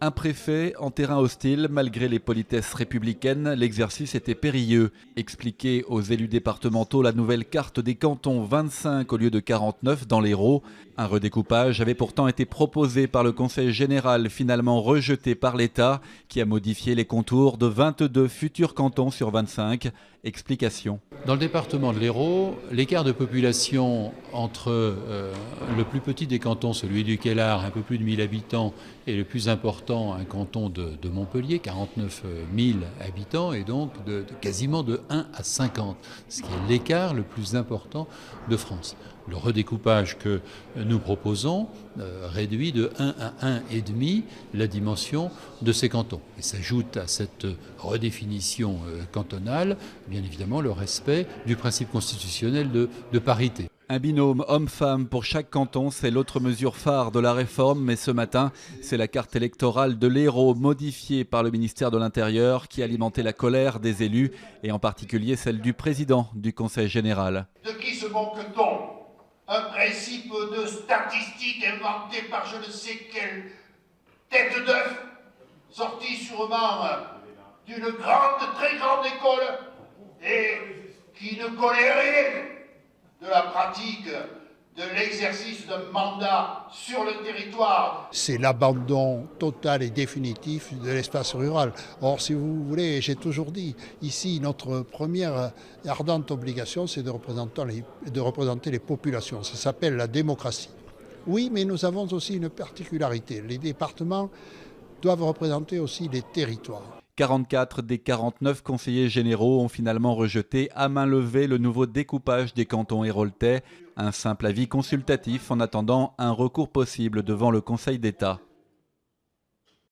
Un préfet en terrain hostile, malgré les politesses républicaines, l'exercice était périlleux. Expliquer aux élus départementaux la nouvelle carte des cantons, 25 au lieu de 49 dans l'Hérault. Un redécoupage avait pourtant été proposé par le Conseil général, finalement rejeté par l'État, qui a modifié les contours de 22 futurs cantons sur 25. Explication. Dans le département de l'Hérault, l'écart de population entre le plus petit des cantons, celui du Quellard, un peu plus de 1000 habitants, et le plus important, un canton de Montpellier, 49 000 habitants, et donc quasiment de 1 à 50, ce qui est l'écart le plus important de France. Le redécoupage que nous proposons réduit de 1 à 1,5 la dimension de ces cantons. Et s'ajoute à cette redéfinition cantonale, bien évidemment, le respect du principe constitutionnel de parité. Un binôme homme-femme pour chaque canton, c'est l'autre mesure phare de la réforme. Mais ce matin, c'est la carte électorale de l'Hérault modifiée par le ministère de l'Intérieur qui a alimenté la colère des élus et en particulier celle du président du Conseil général. De qui se moque-t-on? Un principe de statistique inventé par je ne sais quelle tête d'œuf, sorti sûrement d'une très grande école et qui ne connaît rien de la pratique de l'exercice d'un mandat sur le territoire. C'est l'abandon total et définitif de l'espace rural. Or, si vous voulez, j'ai toujours dit, ici, notre première ardente obligation, c'est de représenter les populations. Ça s'appelle la démocratie. Oui, mais nous avons aussi une particularité. Les départements doivent représenter aussi les territoires. 44 des 49 conseillers généraux ont finalement rejeté à main levée le nouveau découpage des cantons héraultais. Un simple avis consultatif en attendant un recours possible devant le Conseil d'État.